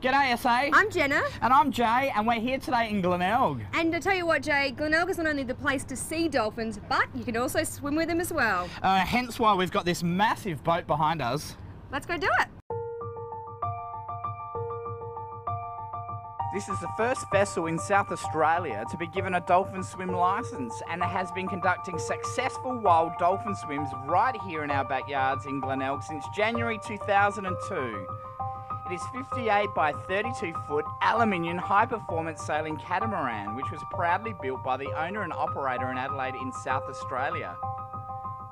G'day SA. I'm Jenna. And I'm Jay, and we're here today in Glenelg. And to tell you what, Jay, Glenelg is not only the place to see dolphins, but you can also swim with them as well. Hence why we've got this massive boat behind us. Let's go do it. This is the first vessel in South Australia to be given a dolphin swim licence, and it has been conducting successful wild dolphin swims right here in our backyards in Glenelg since January 2002. It is 58 by 32 foot aluminium high performance sailing catamaran, which was proudly built by the owner and operator in Adelaide in South Australia.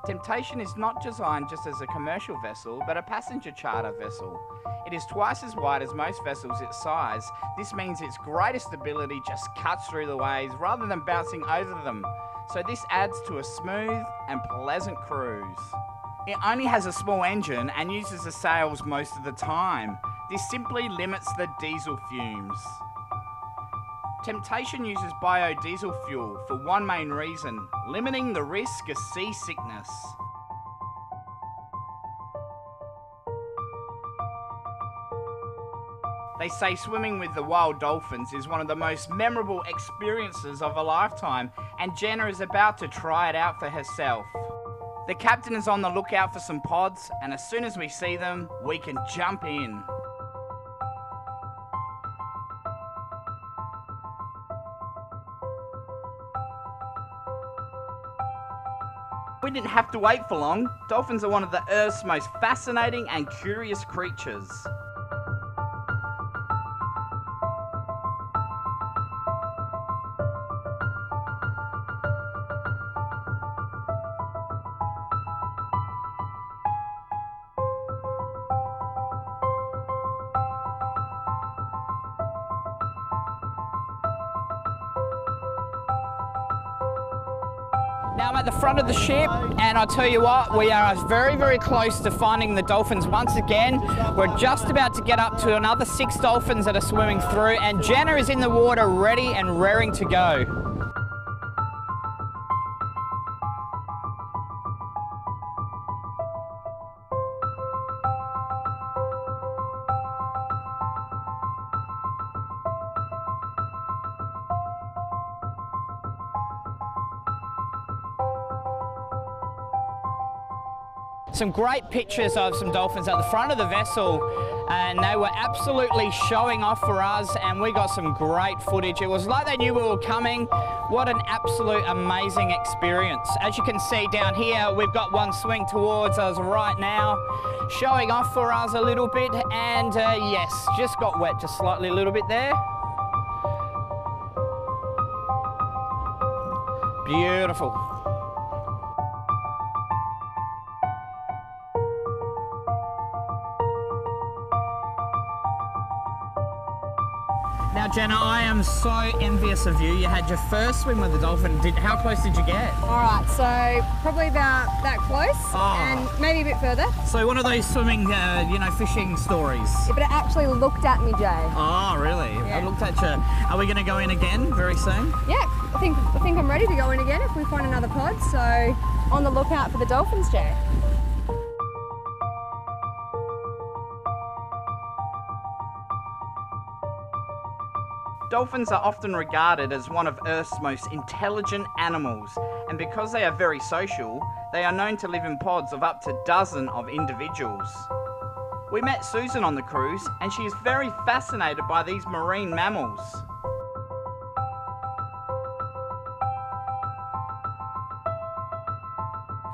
Temptation is not designed just as a commercial vessel, but a passenger charter vessel. It is twice as wide as most vessels its size. This means its greatest ability just cuts through the waves rather than bouncing over them. So this adds to a smooth and pleasant cruise. It only has a small engine and uses the sails most of the time. This simply limits the diesel fumes. Temptation uses biodiesel fuel for one main reason: limiting the risk of seasickness. They say swimming with the wild dolphins is one of the most memorable experiences of a lifetime, and Jenna is about to try it out for herself. The captain is on the lookout for some pods, and as soon as we see them, we can jump in. We didn't have to wait for long. Dolphins are one of the Earth's most fascinating and curious creatures. Now I'm at the front of the ship, and I tell you what, we are very, very close to finding the dolphins once again. We're just about to get up to another 6 dolphins that are swimming through, and Jenna is in the water ready and raring to go. Some great pictures of some dolphins at the front of the vessel, and they were absolutely showing off for us, and we got some great footage. It was like they knew we were coming. What an absolute amazing experience. As you can see down here, we've got one swimming towards us right now, showing off for us a little bit, and yes, just got wet just slightly a little bit there. Beautiful. Now Jenna, I am so envious of you. You had your first swim with the dolphin. How close did you get? All right, so probably about that close, and maybe a bit further. So one of those swimming, you know, fishing stories. Yeah, but it actually looked at me, Jay. Oh, really? Yeah. I looked at you. Are we going to go in again very soon? Yeah, I think I'm ready to go in again if we find another pod, so on the lookout for the dolphins, Jay. Dolphins are often regarded as one of Earth's most intelligent animals, and because they are very social, they are known to live in pods of up to a dozen of individuals. We met Susan on the cruise, and she is very fascinated by these marine mammals.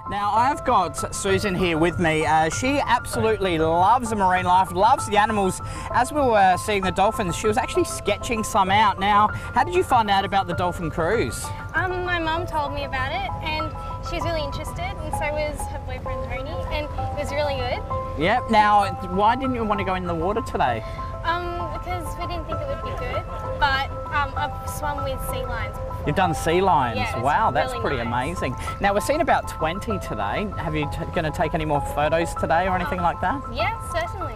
Now I've got Susan here with me. She absolutely loves the marine life, loves the animals. As we were seeing the dolphins, she was actually sketching some out. Now, how did you find out about the dolphin cruise? My mum told me about it and she's really interested, and so was her boyfriend Tony, and it was really good. Yep. Now, why didn't you want to go in the water today? Because we didn't think it would be good, but I've swum with sea lions before. You've done sea lions. Yeah, wow, that's really pretty nice. amazing. Now we're seeing about 20 today. Have you going to take any more photos today or anything like that? Yeah, certainly.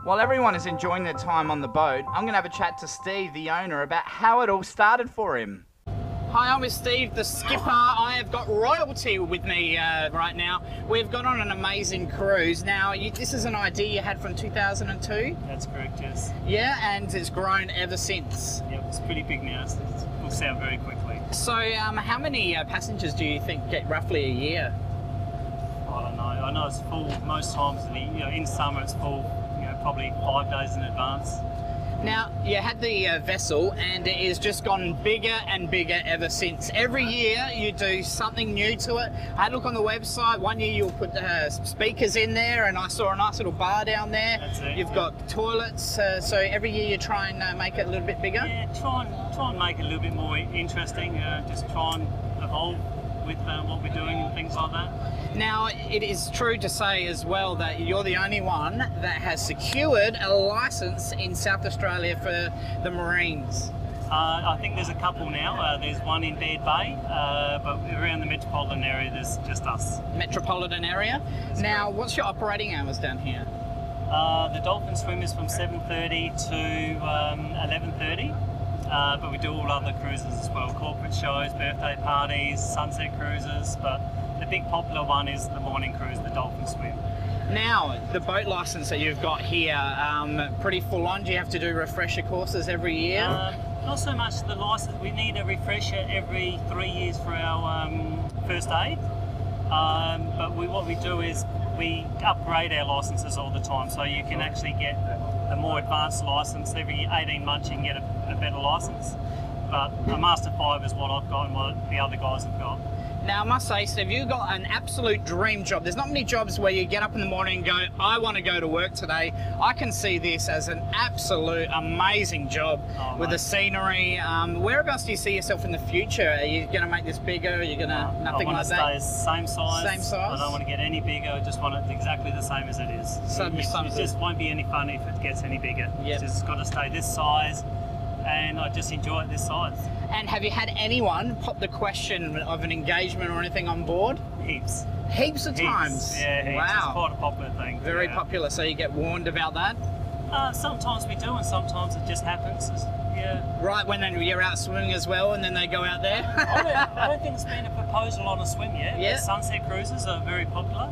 While everyone is enjoying their time on the boat, I'm going to have a chat to Steve, the owner, about how it all started for him. Hi, I'm with Steve, the skipper. I have got royalty with me right now. We've got on an amazing cruise. Now, this is an idea you had from 2002? That's correct, yes. Yeah, and it's grown ever since. Yep, it's pretty big now. It books out very quickly. So, how many passengers do you think get roughly a year? I don't know. I know it's full most times. In summer it's full. Probably 5 days in advance. Now, you had the vessel and it has just gone bigger and bigger ever since. Every year you do something new to it. I had a look on the website. One year you'll put speakers in there, and I saw a nice little bar down there. That's it. You've got toilets, so every year you try and make it a little bit bigger? Yeah, try and make it a little bit more interesting. Just try and evolve with what we're doing and things like that. Now, it is true to say as well that you're the only one that has secured a licence in South Australia for the Marines. I think there's a couple now. There's one in Baird Bay, but around the metropolitan area there's just us. Metropolitan area? Now, what's your operating hours down here? The dolphin swim is from 7:30 to 11:30. But we do all other cruises as well, corporate shows, birthday parties, sunset cruises, but the big popular one is the morning cruise, the dolphin swim. Now, the boat licence that you've got here, pretty full on. Do you have to do refresher courses every year? Not so much the licence. We need a refresher every 3 years for our first aid, but what we do is we upgrade our licences all the time, so you can actually get a more advanced licence. Every 18 months you can get a better licence, but a Master 5 is what I've got and what the other guys have got. Now, I must say, Steve, you've got an absolute dream job. There's not many jobs where you get up in the morning and go, I want to go to work today. I can see this as an absolute amazing job with the scenery. Whereabouts do you see yourself in the future? Are you going to make this bigger? Are you going to nothing like that? I want to stay same size. Same size? I don't want to get any bigger. I just want it exactly the same as it is. It just won't be any fun if it gets any bigger. Yep. It's just got to stay this size, and I just enjoy it this size. And have you had anyone pop the question of an engagement or anything on board? Heaps. Heaps of times? Yeah, heaps. Wow. It's quite a popular thing. Very popular, so you get warned about that? Sometimes we do, and sometimes it just happens. Yeah. Right when then you're out swimming as well, and then they go out there? I don't think there's been a proposal on a swim yet. Yeah. Sunset cruises are very popular.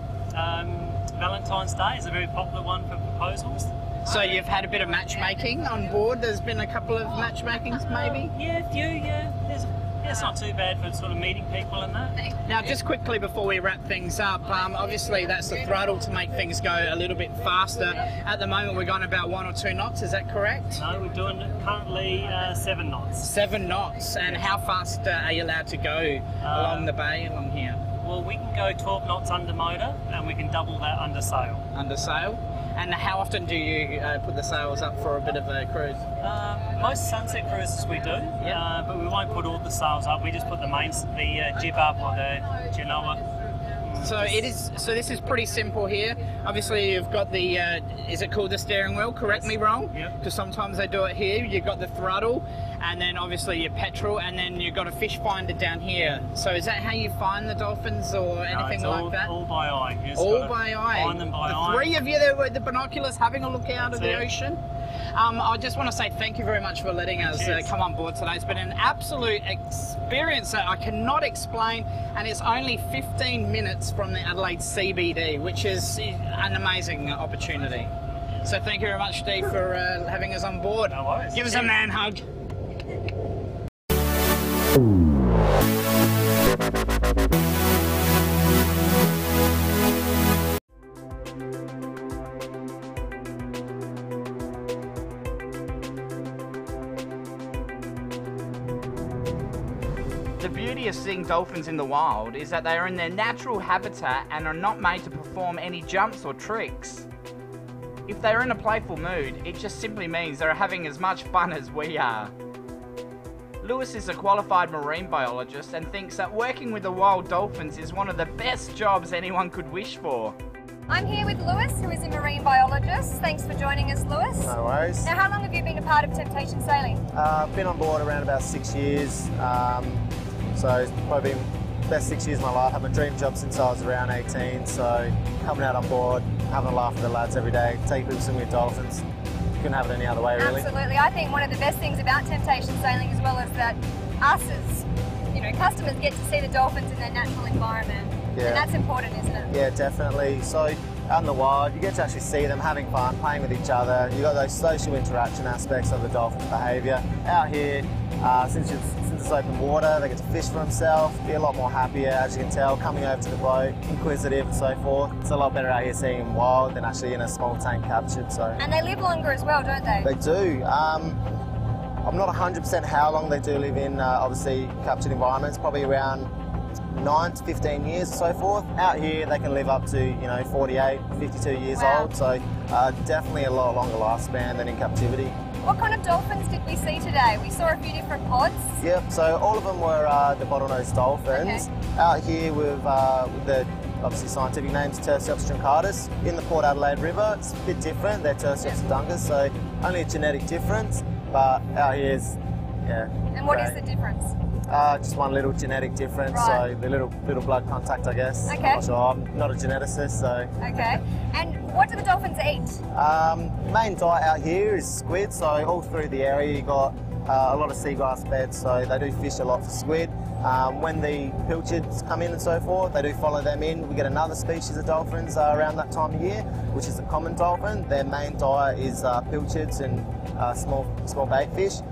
Valentine's Day is a very popular one for proposals. So you've had a bit of matchmaking on board? There's been a couple of matchmakings maybe? Yeah, a few, yeah. It's not too bad for sort of meeting people and that. Now, just quickly before we wrap things up, obviously that's the throttle to make things go a little bit faster. At the moment we're going about 1 or 2 knots, is that correct? No, we're doing currently 7 knots. 7 knots, and how fast are you allowed to go along the bay, along here? Well, we can go 12 knots under motor, and we can double that under sail. Under sail? And how often do you put the sails up for a bit of a cruise? Most sunset cruises we do, but we won't put all the sails up. We just put the jib up or the genoa. So it is. So this is pretty simple here. Obviously, you've got the. Is it called the steering wheel? Correct me wrong. Yep. Because sometimes they do it here. You've got the throttle, and then obviously your petrol, and then you've got a fish finder down here. So is that how you find the dolphins or anything like that? All by eye. All by eye. Find them by the eye. 3 of you there with the binoculars having a look out of the That's it. ocean. I just want to say thank you very much for letting us come on board today. It's been an absolute experience that I cannot explain, and it's only 15 minutes from the Adelaide CBD, which is an amazing opportunity. So thank you very much, Steve, for having us on board. No worries. Give us a man hug. The beauty of seeing dolphins in the wild is that they are in their natural habitat and are not made to perform any jumps or tricks. If they are in a playful mood, it just simply means they're having as much fun as we are. Lewis is a qualified marine biologist and thinks that working with the wild dolphins is one of the best jobs anyone could wish for. I'm here with Lewis, who is a marine biologist. Thanks for joining us, Lewis. No worries. Now, how long have you been a part of Temptation Sailing? I've been on board around about 6 years, so it's probably been the best 6 years of my life. I've had my dream job since I was around 18, so coming out on board, having a laugh with the lads every day, taking people swimming with dolphins. Couldn't have it any other way, really. Absolutely. I think one of the best things about Temptation Sailing as well is that us as customers get to see the dolphins in their natural environment. Yeah. And that's important, isn't it? Yeah, definitely. So out in the wild, you get to actually see them having fun, playing with each other. You've got those social interaction aspects of the dolphin's behaviour. Out here, since it's open water, they get to fish for themselves, be a lot more happier, as you can tell, coming over to the boat, inquisitive and so forth. It's a lot better out here seeing them wild than actually in a small tank captured. So. And they live longer as well, don't they? They do. I'm not 100% how long they do live in, obviously, captured environments, probably around 9 to 15 years and so forth. Out here they can live up to 48, 52 years Wow. old, so definitely a lot longer lifespan than in captivity. What kind of dolphins did we see today? We saw a few different pods. Yep, so all of them were the bottlenose dolphins. Okay. Out here with the obviously scientific names Tursiops truncatus. In the Port Adelaide River, it's a bit different, they're Tursiops sedungus, so only a genetic difference, but out here's, yeah. And what is great. the difference? Just one little genetic difference, Right. so the little blood contact, I guess. Okay. I'm not sure, I'm not a geneticist, so. Okay. And what do the dolphins eat? Main diet out here is squid, so all through the area you got a lot of seagrass beds, so they do fish a lot for squid. When the pilchards come in and so forth, they do follow them in. We get another species of dolphins around that time of year, which is the common dolphin. Their main diet is pilchards and small bait fish.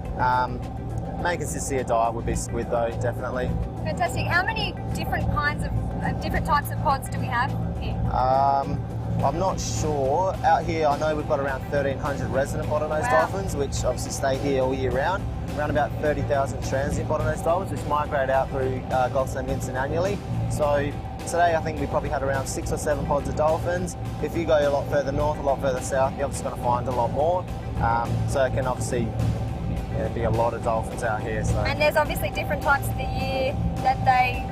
Main consistency of diet would be squid though, definitely. Fantastic. How many different types of pods do we have here? I'm not sure. Out here I know we've got around 1,300 resident bottlenose Wow. dolphins, which obviously stay here all year round. Around about 30,000 transient bottlenose dolphins, which migrate out through Gulf St Vincent annually. So today I think we probably had around 6 or 7 pods of dolphins. If you go a lot further north, a lot further south, you're obviously going to find a lot more. So it can obviously be a lot of dolphins out here. So. And there's obviously different types of the year that they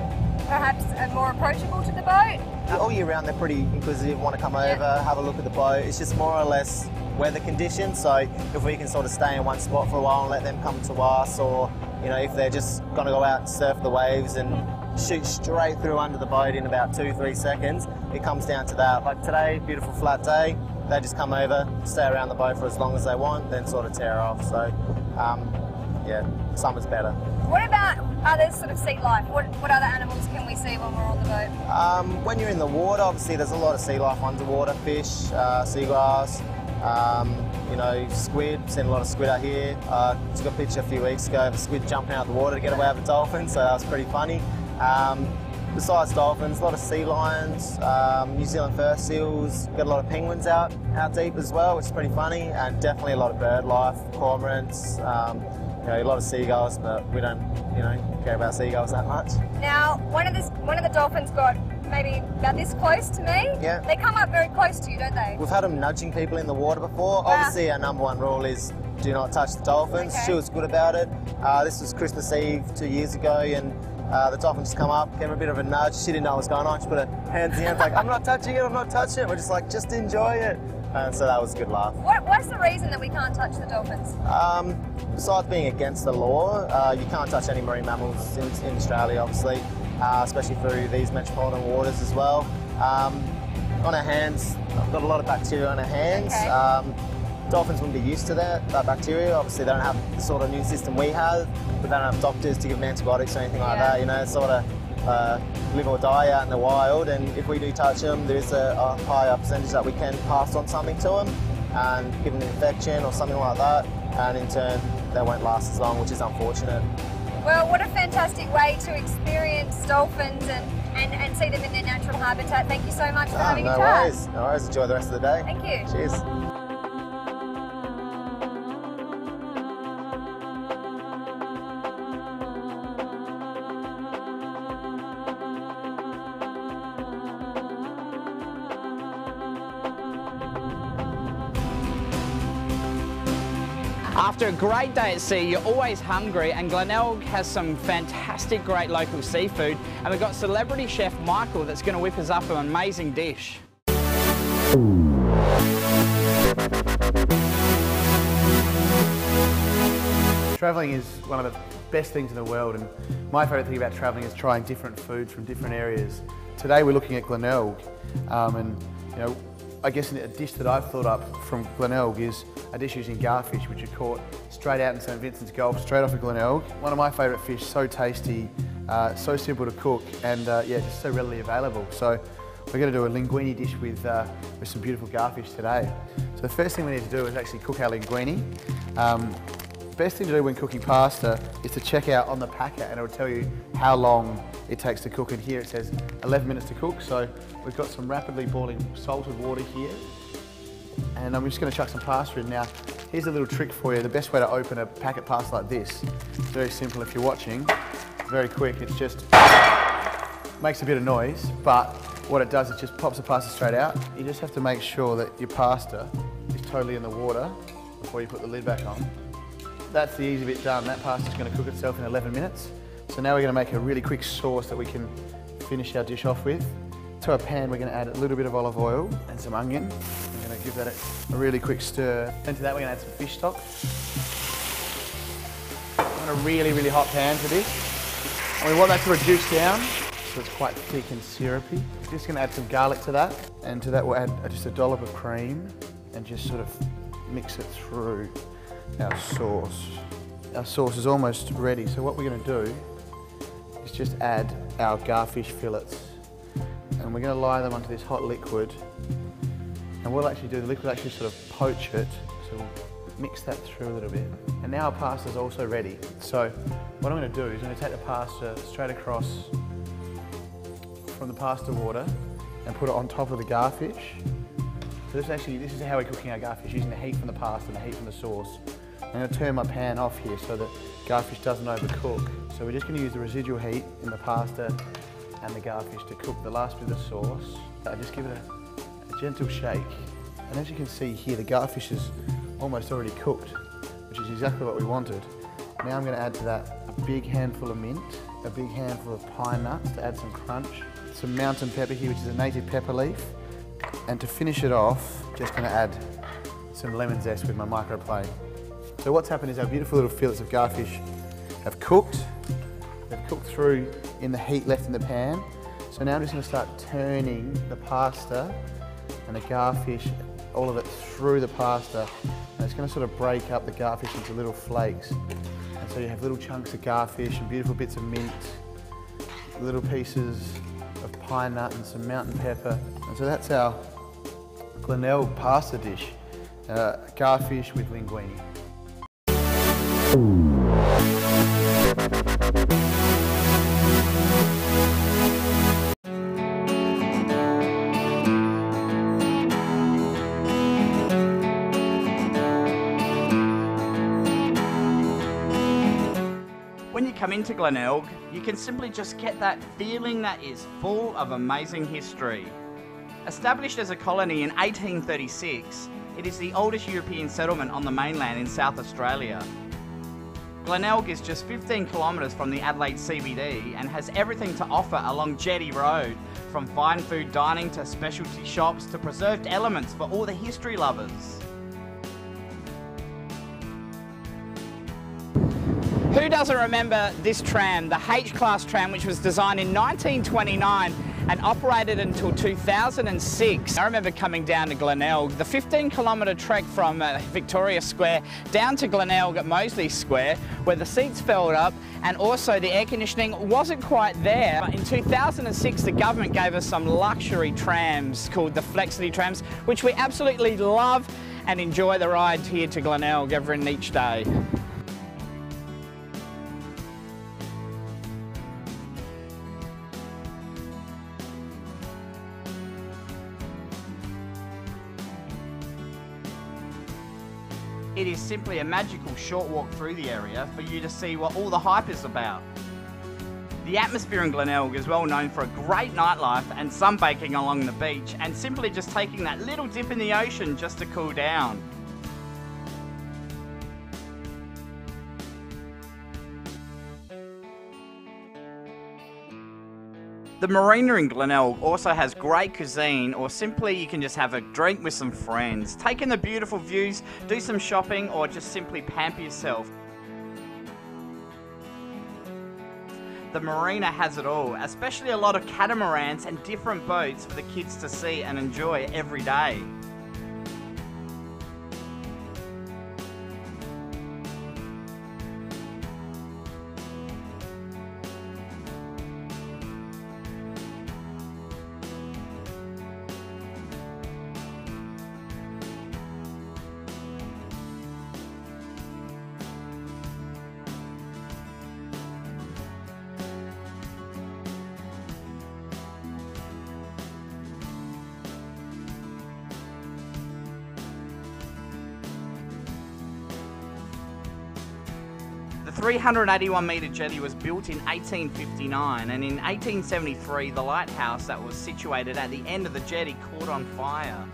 perhaps are more approachable to the boat. All year round they're pretty inquisitive, want to come over, have a look at the boat. It's just more or less weather conditions, so if we can sort of stay in one spot for a while and let them come to us, or if they're just going to go out and surf the waves and shoot straight through under the boat in about 2-3 seconds, it comes down to that. Like today, beautiful flat day, they just come over, stay around the boat for as long as they want, then sort of tear off. So yeah, summer's better. What about other sort of sea life? What other animals can we see when we're on the boat? When you're in the water, obviously there's a lot of sea life underwater, fish, seagrass, squid. Seen a lot of squid out here. Took a picture a few weeks ago of a squid jumping out of the water to get away with a dolphin, so that was pretty funny. Besides dolphins, a lot of sea lions, New Zealand fur seals, got a lot of penguins out deep as well, which is pretty funny, and definitely a lot of bird life, cormorants, a lot of seagulls, but we don't, care about seagulls that much. Now, one of the dolphins got maybe about this close to me. Yeah. They come up very close to you, don't they? We've had them nudging people in the water before. Wow. Obviously, our number one rule is do not touch the dolphins. Okay. She was good about it. This was Christmas Eve 2 years ago, and the dolphin just come up, gave her a bit of a nudge. She didn't know what was going on. She put her hands in the air, like, I'm not touching it, I'm not touching it. We're just like, just enjoy it. And so that was a good laugh. What's the reason that we can't touch the dolphins? Besides being against the law, you can't touch any marine mammals in Australia, obviously, especially through these metropolitan waters as well. On our hands, I've got a lot of bacteria on our hands. Okay. Dolphins wouldn't be used to that bacteria. Obviously, they don't have the sort of immune system we have, but they don't have doctors to give them antibiotics or anything like that. It's sort of live or die out in the wild, and if we do touch them, there is a higher percentage that we can pass on something to them and give them an infection or something like that, and in turn, they won't last as long, which is unfortunate. Well, what a fantastic way to experience dolphins and see them in their natural habitat. Thank you so much for having a chat. No worries. Enjoy the rest of the day. Thank you. Cheers. After a great day at sea, you're always hungry, and Glenelg has some fantastic, great local seafood, and we've got celebrity chef Michael that's going to whip us up an amazing dish. Travelling is one of the best things in the world, and my favourite thing about travelling is trying different foods from different areas. Today we're looking at Glenelg, and you know, I guess a dish that I've thought up from Glenelg is a dish using garfish, which are caught straight out in St Vincent's Gulf, straight off of Glenelg. One of my favourite fish, so tasty, so simple to cook, and yeah, just so readily available. So we're going to do a linguine dish with some beautiful garfish today. So the first thing we need to do is actually cook our linguine. The best thing to do when cooking pasta is to check out on the packet, and it will tell you how long it takes to cook. And here it says 11 minutes to cook. So we've got some rapidly boiling salted water here, and I'm just going to chuck some pasta in. Now, here's a little trick for you. The best way to open a packet pasta like this, it's very simple if you're watching, very quick. It just makes a bit of noise, but what it does is just pops the pasta straight out. You just have to make sure that your pasta is totally in the water before you put the lid back on. That's the easy bit done. That pasta's going to cook itself in 11 minutes. So now we're going to make a really quick sauce that we can finish our dish off with. To our pan, we're going to add a little bit of olive oil and some onion. We're going to give that a really quick stir. Into that, we're going to add some fish stock. I want a really, really hot pan for this. And we want that to reduce down, so it's quite thick and syrupy. Just going to add some garlic to that. And to that, we'll add just a dollop of cream and just sort of mix it through our sauce. Our sauce is almost ready, so what we're going to do is just add our garfish fillets, and we're going to lie them onto this hot liquid, and what we'll actually do, the liquid will actually sort of poach it, so we'll mix that through a little bit. And now our pasta is also ready, so what I'm going to do is I'm going to take the pasta straight across from the pasta water and put it on top of the garfish. So this is how we're cooking our garfish, using the heat from the pasta and the heat from the sauce. I'm going to turn my pan off here so that garfish doesn't overcook. So we're just going to use the residual heat in the pasta and the garfish to cook the last bit of the sauce. Just give it a gentle shake. And as you can see here, the garfish is almost already cooked, which is exactly what we wanted. Now I'm going to add to that a big handful of mint, a big handful of pine nuts to add some crunch, some mountain pepper here, which is a native pepper leaf. And to finish it off, just going to add some lemon zest with my microplane. So what's happened is our beautiful little fillets of garfish have cooked. They've cooked through in the heat left in the pan. So now I'm just going to start turning the pasta and the garfish, all of it through the pasta. And it's going to sort of break up the garfish into little flakes. And so you have little chunks of garfish and beautiful bits of mint, little pieces of pine nut and some mountain pepper. And so that's our Glenelg pasta dish, garfish with linguine. When you come into Glenelg, you can simply just get that feeling that is full of amazing history. Established as a colony in 1836, it is the oldest European settlement on the mainland in South Australia. Glenelg is just 15 kilometres from the Adelaide CBD and has everything to offer along Jetty Road, from fine food dining to specialty shops to preserved elements for all the history lovers. Who doesn't remember this tram, the H-Class tram, which was designed in 1929 and operated until 2006. I remember coming down to Glenelg, the 15-kilometre trek from Victoria Square down to Glenelg at Moseley Square, where the seats filled up and also the air conditioning wasn't quite there. But in 2006, the government gave us some luxury trams called the Flexity trams, which we absolutely love and enjoy the ride here to Glenelg every and each day. It is simply a magical short walk through the area for you to see what all the hype is about. The atmosphere in Glenelg is well known for a great nightlife and sunbaking along the beach, and simply just taking that little dip in the ocean just to cool down. The marina in Glenelg also has great cuisine, or simply you can just have a drink with some friends. Take in the beautiful views, do some shopping, or just simply pamper yourself. The marina has it all, especially a lot of catamarans and different boats for the kids to see and enjoy every day. The 381 metre jetty was built in 1859, and in 1873 the lighthouse that was situated at the end of the jetty caught on fire,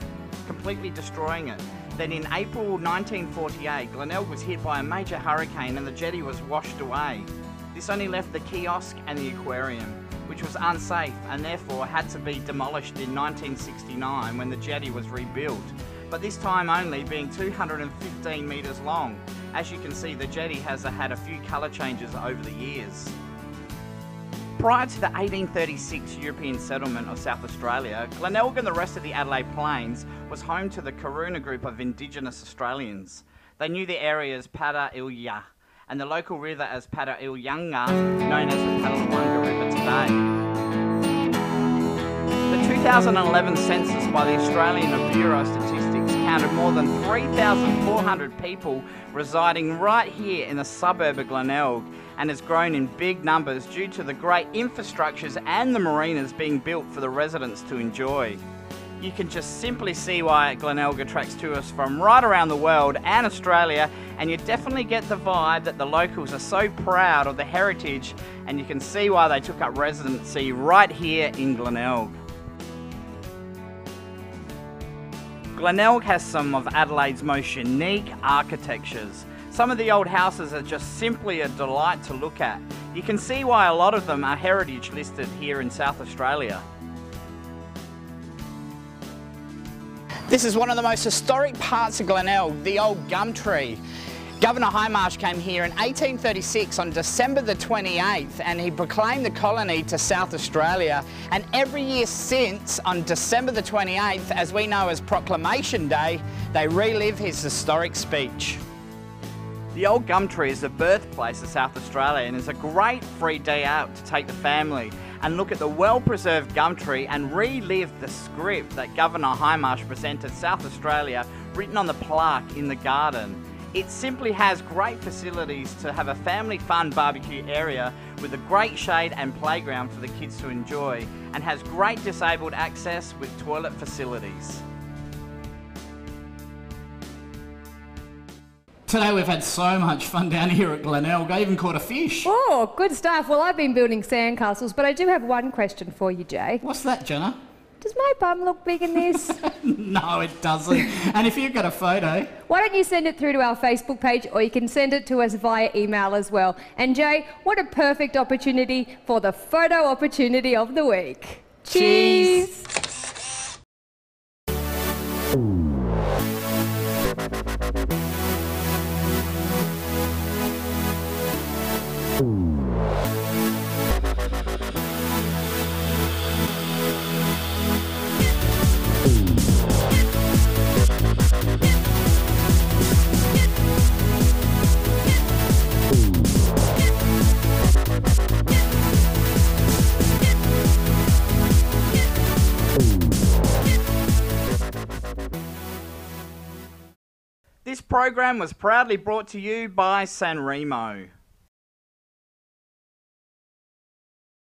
completely destroying it. Then in April 1948, Glenelg was hit by a major hurricane and the jetty was washed away. This only left the kiosk and the aquarium, which was unsafe and therefore had to be demolished in 1969 when the jetty was rebuilt, but this time only being 215 metres long. As you can see, the jetty has had a few colour changes over the years. Prior to the 1836 European settlement of South Australia, Glenelg and the rest of the Adelaide Plains was home to the Karoona group of Indigenous Australians. They knew the area as Pada Ilya and the local river as Pada Ilyanga, known as the Padalawanga River today. The 2011 census by the Australian Bureau of Statistics counted more than 3,400 people residing right here in the suburb of Glenelg, and has grown in big numbers due to the great infrastructures and the marinas being built for the residents to enjoy. You can just simply see why Glenelg attracts tourists from right around the world and Australia, and you definitely get the vibe that the locals are so proud of the heritage, and you can see why they took up residency right here in Glenelg. Glenelg has some of Adelaide's most unique architectures. Some of the old houses are just simply a delight to look at. You can see why a lot of them are heritage listed here in South Australia. This is one of the most historic parts of Glenelg, the old gum tree. Governor Highmarsh came here in 1836 on December the 28th, and he proclaimed the colony to South Australia, and every year since, on December the 28th, as we know as Proclamation Day, they relive his historic speech. The old gum tree is the birthplace of South Australia and is a great free day out to take the family and look at the well-preserved gum tree and relive the script that Governor Highmarsh presented South Australia, written on the plaque in the garden. It simply has great facilities to have a family fun barbecue area with a great shade and playground for the kids to enjoy, and has great disabled access with toilet facilities. Today we've had so much fun down here at Glenelg. I even caught a fish. Oh, good stuff. Well, I've been building sandcastles, but I do have one question for you, Jay. What's that, Jenna? Does my bum look big in this? No, it doesn't. And if you've got a photo... Why don't you send it through to our Facebook page, or you can send it to us via email as well. And Jay, what a perfect opportunity for the photo opportunity of the week. Cheers! This program was proudly brought to you by San Remo.